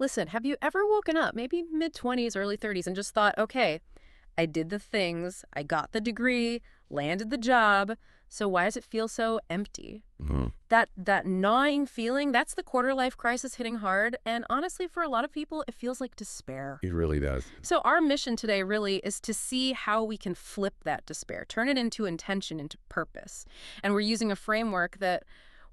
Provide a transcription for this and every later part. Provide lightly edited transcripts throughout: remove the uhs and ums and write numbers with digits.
Listen, have you ever woken up, maybe mid-20s, early 30s, and just thought, okay, I did the things, I got the degree, landed the job, so why does it feel so empty? Hmm. That gnawing feeling, that's the quarter-life crisis hitting hard, and honestly, for a lot of people, it feels like despair. It really does. So our mission today really is to see how we can flip that despair, turn it into intention, into purpose. And we're using a framework that,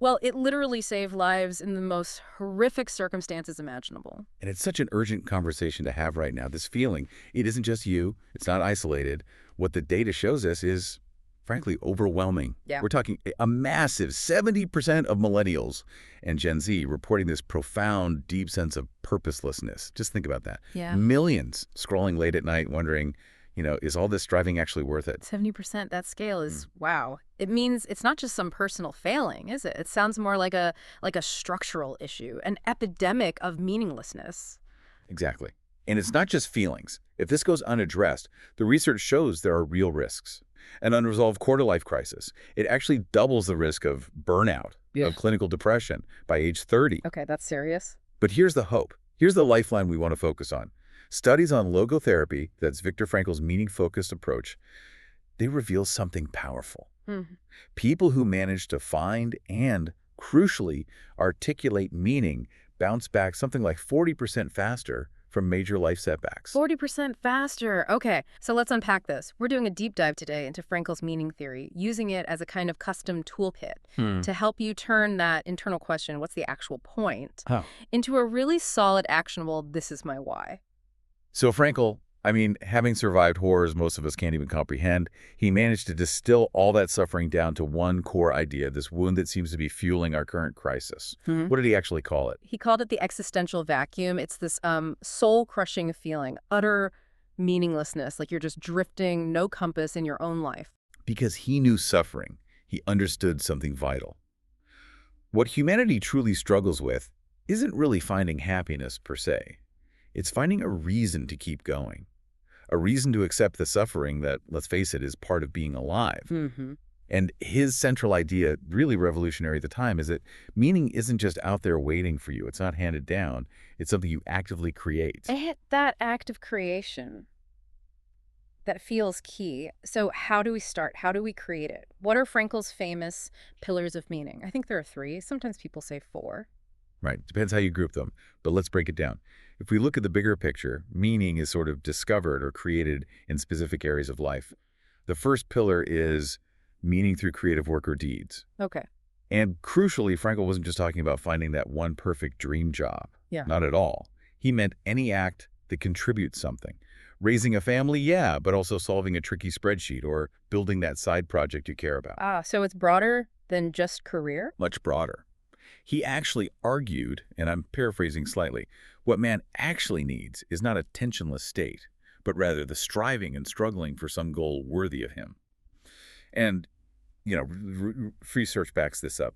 well, it literally saved lives in the most horrific circumstances imaginable. And it's such an urgent conversation to have right now. This feeling, it isn't just you. It's not isolated. What the data shows us is, frankly, overwhelming. Yeah. We're talking a massive 70% of millennials and Gen Z reporting this profound, deep sense of purposelessness. Just think about that. Yeah. Millions scrolling late at night wondering, is all this striving actually worth it? 70%, that scale is, wow. It means it's not just some personal failing, is it? It sounds more like a structural issue, an epidemic of meaninglessness. Exactly. And it's not just feelings. If this goes unaddressed, the research shows there are real risks. An unresolved quarter-life crisis. It actually doubles the risk of burnout, of clinical depression by age 30. Okay, that's serious. But here's the hope. Here's the lifeline we want to focus on. Studies on logotherapy, that's Viktor Frankl's meaning-focused approach, they reveal something powerful. People who manage to find and, crucially, articulate meaning bounce back something like 40% faster from major life setbacks. 40% faster. Okay, so let's unpack this. We're doing a deep dive today into Frankl's meaning theory, using it as a kind of custom toolkit to help you turn that internal question, what's the actual point, into a really solid, actionable, this is my why. So Frankl, having survived horrors most of us can't even comprehend, he managed to distill all that suffering down to one core idea, this wound that seems to be fueling our current crisis. What did he actually call it? He called it the existential vacuum. It's this soul-crushing feeling, utter meaninglessness, like you're just drifting, no compass in your own life. Because he knew suffering. He understood something vital. What humanity truly struggles with isn't really finding happiness per se. It's finding a reason to keep going. A reason to accept the suffering that, let's face it, is part of being alive. And his central idea, really revolutionary at the time, is that meaning isn't just out there waiting for you. It's not handed down. It's something you actively create. That act of creation, that feels key. So how do we start? How do we create it? What are Frankl's famous pillars of meaning? I think there are 3. Sometimes people say 4. Right. Depends how you group them. But let's break it down. If we look at the bigger picture, meaning is sort of discovered or created in specific areas of life. The first pillar is meaning through creative work or deeds. Okay. And crucially, Frankl wasn't just talking about finding that one perfect dream job. Yeah. Not at all. He meant any act that contributes something. Raising a family, yeah, but also solving a tricky spreadsheet or building that side project you care about. So it's broader than just career? Much broader. He actually argued, and I'm paraphrasing slightly, what man actually needs is not a tensionless state, but rather the striving and struggling for some goal worthy of him. And, research backs this up.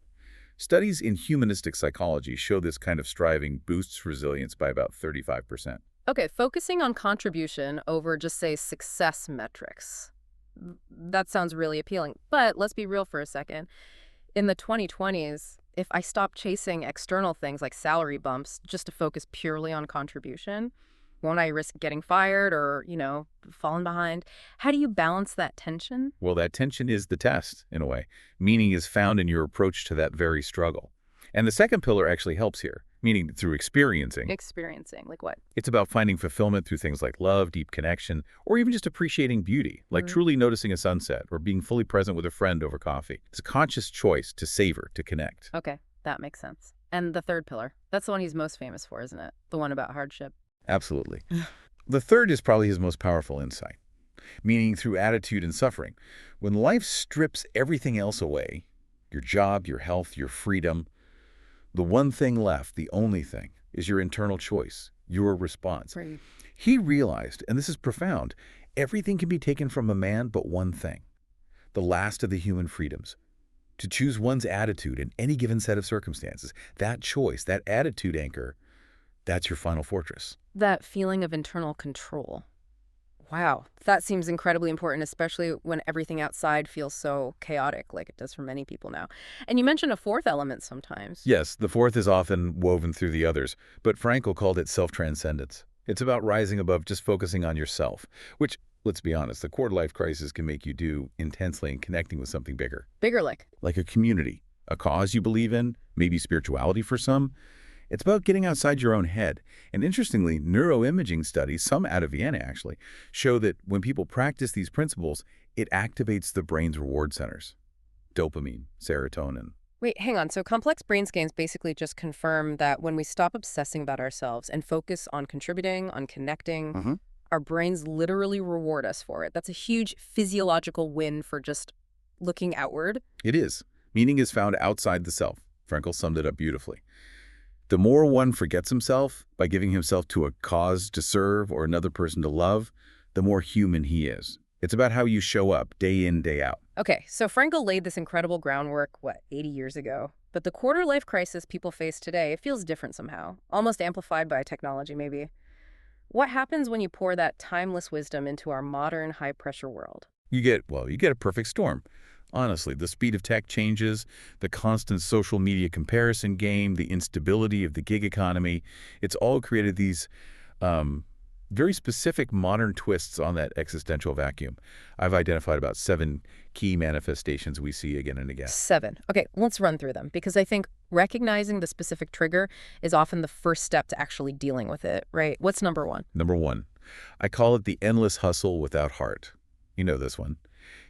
Studies in humanistic psychology show this kind of striving boosts resilience by about 35%. Okay, focusing on contribution over just, say, success metrics. That sounds really appealing. But let's be real for a second. In the 2020s, if I stop chasing external things like salary bumps just to focus purely on contribution, won't I risk getting fired or, falling behind? How do you balance that tension? Well, that tension is the test, in a way. Meaning is found in your approach to that very struggle. And the second pillar actually helps here, meaning through experiencing. Experiencing, like what? It's about finding fulfillment through things like love, deep connection, or even just appreciating beauty, like truly noticing a sunset or being fully present with a friend over coffee. It's a conscious choice to savor, to connect. Okay, that makes sense. And the third pillar, that's the one he's most famous for, isn't it? The one about hardship. Absolutely. The third is probably his most powerful insight, meaning through attitude and suffering. When life strips everything else away, your job, your health, your freedom, the one thing left, the only thing, is your internal choice, your response. Right. He realized, and this is profound, everything can be taken from a man but one thing, the last of the human freedoms, to choose one's attitude in any given set of circumstances. That choice, that attitude anchor, that's your final fortress. That feeling of internal control. Wow, that seems incredibly important, especially when everything outside feels so chaotic, like it does for many people now. And you mentioned a fourth element sometimes. Yes, the fourth is often woven through the others, but Frankl called it self-transcendence. It's about rising above just focusing on yourself, which, let's be honest, the quarter-life crisis can make you do intensely and connecting with something bigger, Bigger like. like a community, a cause you believe in, maybe spirituality for some. It's about getting outside your own head. And interestingly, neuroimaging studies, some out of Vienna actually, show that when people practice these principles, it activates the brain's reward centers, dopamine, serotonin. Wait, hang on. So complex brain scans basically just confirm that when we stop obsessing about ourselves and focus on contributing, on connecting, Mhm. our brains literally reward us for it. That's a huge physiological win for just looking outward. It is. Meaning is found outside the self. Frankl summed it up beautifully. The more one forgets himself by giving himself to a cause to serve or another person to love, the more human he is. It's about how you show up day in, day out. Okay, so Frankl laid this incredible groundwork, 80 years ago? But the quarter-life crisis people face today, it feels different somehow, almost amplified by technology maybe. What happens when you pour that timeless wisdom into our modern, high-pressure world? You get a perfect storm. Honestly, the speed of tech changes, the constant social media comparison game, the instability of the gig economy, it's all created these very specific modern twists on that existential vacuum. I've identified about 7 key manifestations we see again and again. 7. Okay, let's run through them, because I think recognizing the specific trigger is often the first step to actually dealing with it, right? What's number 1? Number 1, I call it the endless hustle without heart. You know this one.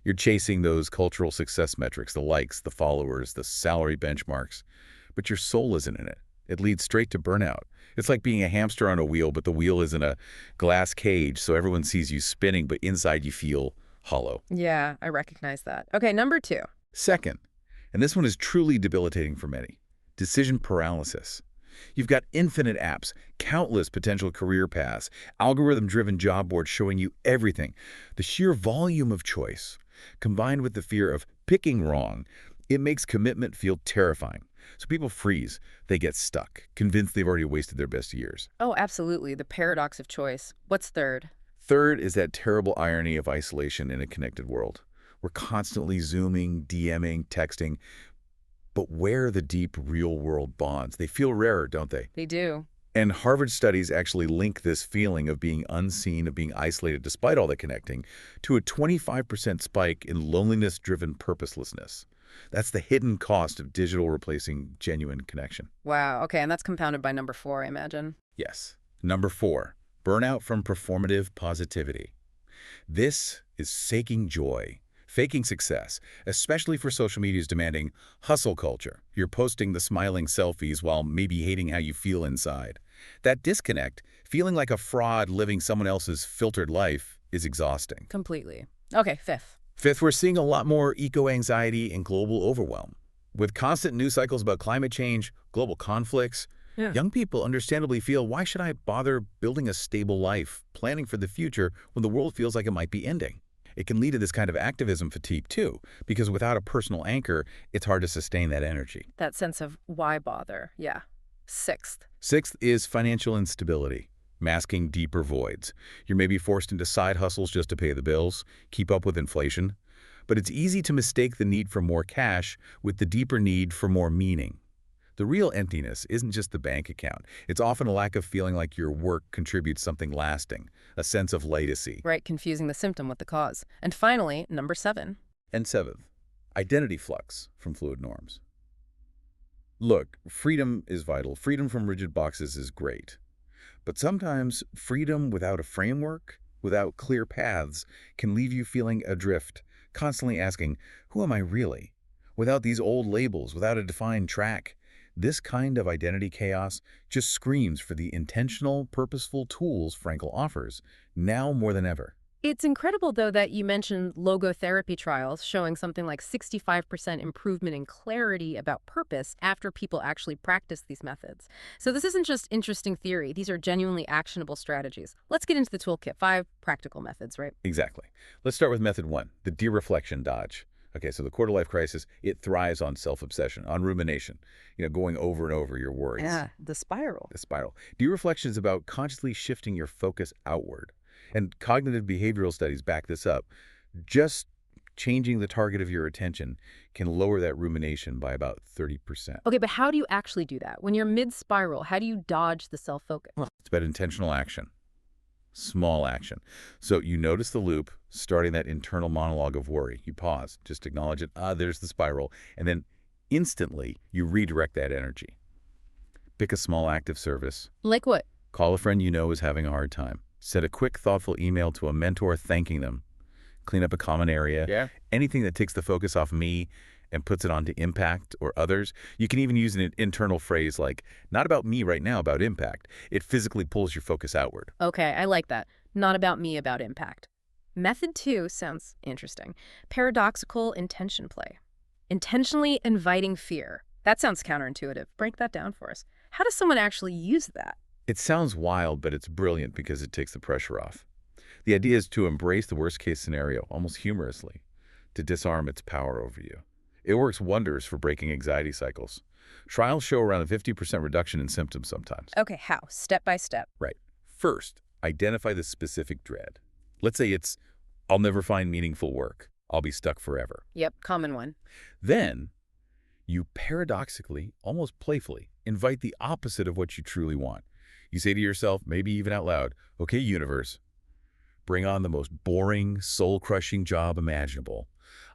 You're chasing those cultural success metrics, the likes, the followers, the salary benchmarks, but your soul isn't in it. It leads straight to burnout. It's like being a hamster on a wheel, but the wheel is in a glass cage, so everyone sees you spinning, but inside you feel hollow. Yeah, I recognize that. Okay, number 2. Second, and this one is truly debilitating for many, decision paralysis. You've got infinite apps, countless potential career paths, algorithm-driven job boards showing you everything. The sheer volume of choice, combined with the fear of picking wrong, it makes commitment feel terrifying. So people freeze. They get stuck, convinced they've already wasted their best years. Oh, absolutely, the paradox of choice. What's third? Third is that terrible irony of isolation in a connected world. We're constantly Zooming, DMing, texting, but where are the deep real-world bonds? They feel rarer, don't they? They do. And Harvard studies actually link this feeling of being unseen, of being isolated despite all the connecting, to a 25% spike in loneliness-driven purposelessness. That's the hidden cost of digital replacing genuine connection. Wow, okay, and that's compounded by number 4, I imagine. Yes. Number 4, burnout from performative positivity. This is faking joy, faking success, especially for social media's demanding hustle culture. You're posting the smiling selfies while maybe hating how you feel inside. That disconnect, feeling like a fraud living someone else's filtered life, is exhausting. Completely. Okay, 5th. Fifth, we're seeing a lot more eco-anxiety and global overwhelm. With constant news cycles about climate change, global conflicts, Yeah. young people understandably feel, why should I bother building a stable life, planning for the future, when the world feels like it might be ending? It can lead to this kind of activism fatigue too, because without a personal anchor, it's hard to sustain that energy. That sense of why bother. Yeah. 6th. Sixth is financial instability, masking deeper voids. You're maybe forced into side hustles just to pay the bills, keep up with inflation. But it's easy to mistake the need for more cash with the deeper need for more meaning. The real emptiness isn't just the bank account. It's often a lack of feeling like your work contributes something lasting, a sense of legacy. Right, confusing the symptom with the cause. And finally, number 7. And seventh, identity flux from fluid norms. Look, freedom is vital. Freedom from rigid boxes is great. But sometimes freedom without a framework, without clear paths, can leave you feeling adrift, constantly asking, who am I really? Without these old labels, without a defined track. This kind of identity chaos just screams for the intentional, purposeful tools Frankl offers, now more than ever. It's incredible, though, that you mentioned logotherapy trials showing something like 65% improvement in clarity about purpose after people actually practice these methods. So this isn't just interesting theory. These are genuinely actionable strategies. Let's get into the toolkit. 5 practical methods, right? Exactly. Let's start with method 1, the de-reflection dodge. Okay, so the quarter-life crisis, it thrives on self-obsession, on rumination, going over and over your worries. Yeah, the spiral. The spiral. De-reflection is about consciously shifting your focus outward. And cognitive behavioral studies back this up. Just changing the target of your attention can lower that rumination by about 30%. Okay, but how do you actually do that? When you're mid-spiral, how do you dodge the self-focus? Well, it's about intentional action, small action. So you notice the loop, starting that internal monologue of worry. You pause, just acknowledge it. There's the spiral. And then instantly, you redirect that energy. Pick a small act of service. Like what? Call a friend you know is having a hard time. Send a quick, thoughtful email to a mentor thanking them. Clean up a common area. Yeah. Anything that takes the focus off me and puts it onto impact or others. You can even use an internal phrase like, not about me right now, about impact. It physically pulls your focus outward. Okay, I like that. Not about me, about impact. Method 2 sounds interesting. Paradoxical intention play. Intentionally inviting fear. That sounds counterintuitive. Break that down for us. How does someone actually use that? It sounds wild, but it's brilliant because it takes the pressure off. The idea is to embrace the worst-case scenario, almost humorously, to disarm its power over you. It works wonders for breaking anxiety cycles. Trials show around a 50% reduction in symptoms sometimes. Okay, how? Step by step. Right. First, identify the specific dread. Let's say it's, I'll never find meaningful work. I'll be stuck forever. Yep, common one. Then, you paradoxically, almost playfully, invite the opposite of what you truly want. You say to yourself, maybe even out loud, okay, universe, bring on the most boring, soul-crushing job imaginable.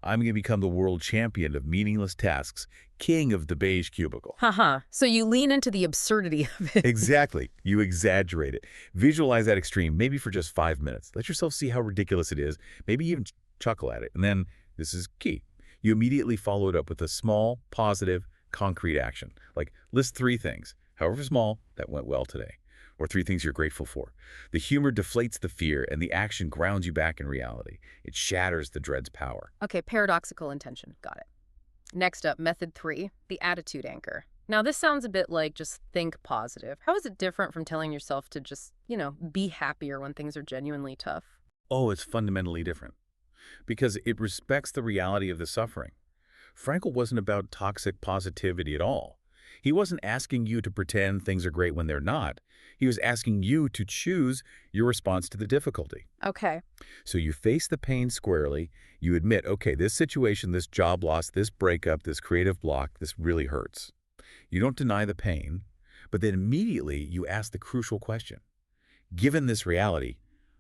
I'm going to become the world champion of meaningless tasks, king of the beige cubicle. Haha, so you lean into the absurdity of it. Exactly. You exaggerate it. Visualize that extreme, maybe for just 5 minutes. Let yourself see how ridiculous it is, maybe even chuckle at it. And then, this is key, you immediately follow it up with a small, positive, concrete action. Like, list 3 things, however small, that went well today. Or 3 things you're grateful for. The humor deflates the fear, and the action grounds you back in reality. It shatters the dread's power. Okay, paradoxical intention. Got it. Next up, method 3, the attitude anchor. Now, this sounds a bit like just think positive. How is it different from telling yourself to just, be happier when things are genuinely tough? Oh, it's fundamentally different. Because it respects the reality of the suffering. Frankl wasn't about toxic positivity at all. He wasn't asking you to pretend things are great when they're not. He was asking you to choose your response to the difficulty. Okay. So you face the pain squarely. You admit, okay, this situation, this job loss, this breakup, this creative block, this really hurts. You don't deny the pain, but then immediately you ask the crucial question. Given this reality,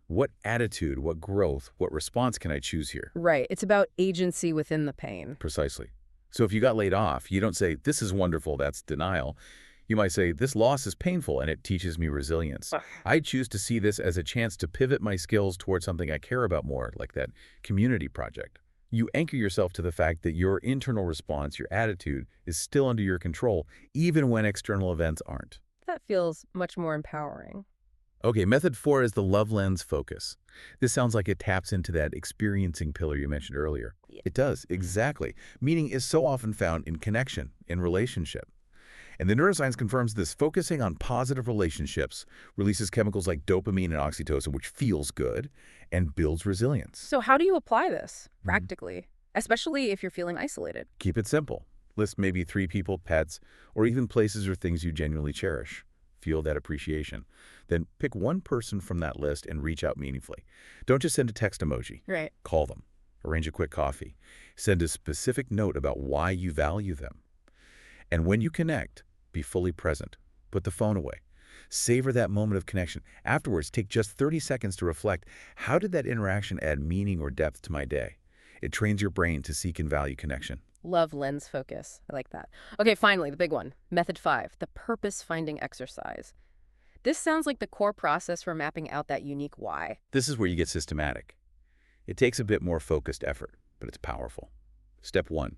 what attitude, what growth, what response can I choose here? Right. It's about agency within the pain. Precisely. So if you got laid off, you don't say, this is wonderful, that's denial. You might say, this loss is painful and it teaches me resilience. I choose to see this as a chance to pivot my skills towards something I care about more, like that community project. You anchor yourself to the fact that your internal response, your attitude, is still under your control, even when external events aren't. That feels much more empowering. Okay, method 4 is the love lens focus. This sounds like it taps into that experiencing pillar you mentioned earlier. Yeah. It does, exactly. Meaning is so often found in connection, in relationship. And the neuroscience confirms this. Focusing on positive relationships releases chemicals like dopamine and oxytocin, which feels good, and builds resilience. So how do you apply this practically, especially if you're feeling isolated? Keep it simple. List maybe 3 people, pets, or even places or things you genuinely cherish. Feel that appreciation. Then pick one person from that list and reach out meaningfully. Don't just send a text emoji. Right. Call them. Arrange a quick coffee. Send a specific note about why you value them. And when you connect, be fully present. Put the phone away. Savor that moment of connection. Afterwards, take just 30 seconds to reflect, how did that interaction add meaning or depth to my day? It trains your brain to seek and value connection. Love lens focus. I like that. Okay, finally, the big one. Method 5, the purpose-finding exercise. This sounds like the core process for mapping out that unique why. This is where you get systematic. It takes a bit more focused effort, but it's powerful. Step 1.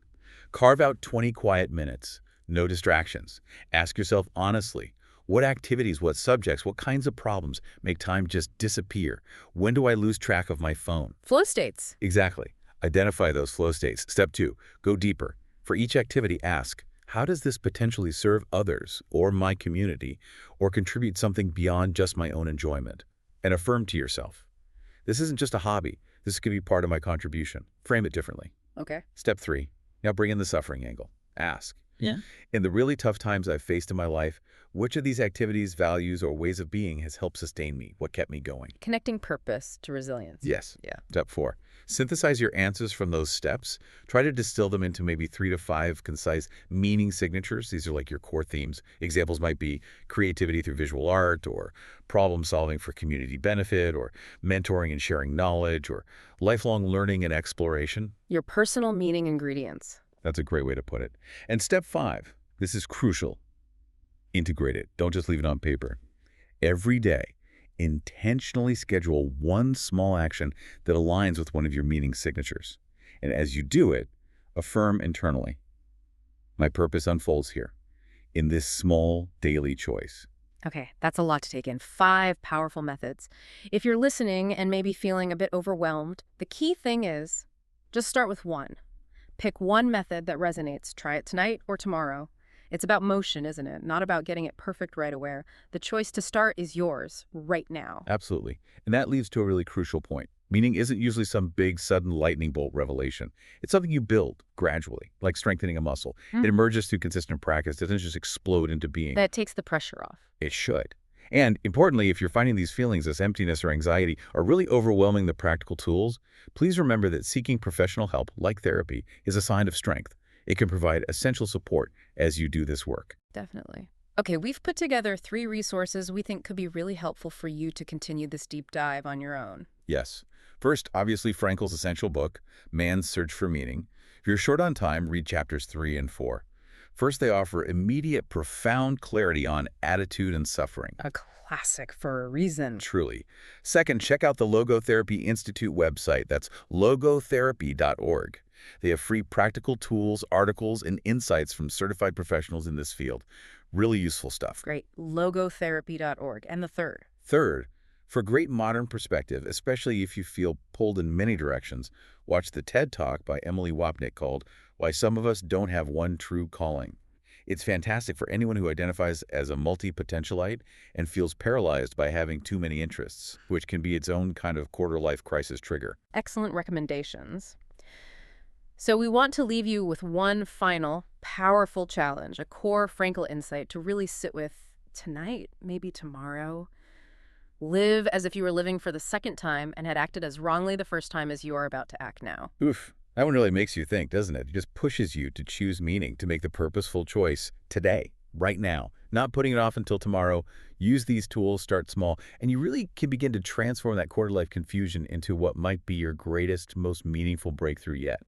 Carve out 20 quiet minutes. No distractions. Ask yourself honestly, what activities, what subjects, what kinds of problems make time just disappear? When do I lose track of my phone? Flow states. Exactly. Identify those flow states. Step 2, go deeper. For each activity, ask, how does this potentially serve others or my community or contribute something beyond just my own enjoyment? And affirm to yourself, this isn't just a hobby. This could be part of my contribution. Frame it differently. Okay. Step 3, now bring in the suffering angle. Ask, Yeah. In the really tough times I've faced in my life, which of these activities, values, or ways of being has helped sustain me? What kept me going? Connecting purpose to resilience. Yes. Yeah. Step 4. Synthesize your answers from those steps. Try to distill them into maybe 3 to 5 concise meaning signatures. These are like your core themes. Examples might be creativity through visual art, or problem solving for community benefit, or mentoring and sharing knowledge, or lifelong learning and exploration. Your personal meaning ingredients. That's a great way to put it. And step 5, this is crucial. Integrate it. Don't just leave it on paper. Every day, intentionally schedule one small action that aligns with one of your meaning signatures. And as you do it, affirm internally, my purpose unfolds here, in this small daily choice. Okay, that's a lot to take in. 5 powerful methods. If you're listening and maybe feeling a bit overwhelmed, the key thing is just start with one. Pick one method that resonates. Try it tonight or tomorrow. It's about motion, isn't it? Not about getting it perfect right away. The choice to start is yours right now. Absolutely. And that leads to a really crucial point. Meaning isn't usually some big, sudden lightning bolt revelation. It's something you build gradually, like strengthening a muscle. It emerges through consistent practice. It doesn't just explode into being. That takes the pressure off. It should. And importantly, if you're finding these feelings, this emptiness or anxiety, are really overwhelming the practical tools, please remember that seeking professional help, like therapy, is a sign of strength. It can provide essential support as you do this work. Definitely. Okay, we've put together 3 resources we think could be really helpful for you to continue this deep dive on your own. Yes. First, obviously, Frankl's essential book, Man's Search for Meaning. If you're short on time, read chapters 3 and 4. First, they offer immediate, profound clarity on attitude and suffering. A classic for a reason. Truly. Second, check out the Logotherapy Institute website. That's logotherapy.org. They have free practical tools, articles, and insights from certified professionals in this field. Really useful stuff. Great. Logotherapy.org. And the third? Third, for great modern perspective, especially if you feel pulled in many directions, watch the TED Talk by Emily Wapnick called Why Some of Us Don't Have One True Calling. It's fantastic for anyone who identifies as a multi-potentialite and feels paralyzed by having too many interests, which can be its own kind of quarter-life crisis trigger. Excellent recommendations. So we want to leave you with one final, powerful challenge, a core Frankl insight to really sit with tonight, maybe tomorrow. Live as if you were living for the second time and had acted as wrongly the first time as you are about to act now. Oof. That one really makes you think, doesn't it? It just pushes you to choose meaning, to make the purposeful choice today, right now, not putting it off until tomorrow. Use these tools, start small, and you really can begin to transform that quarter-life confusion into what might be your greatest, most meaningful breakthrough yet.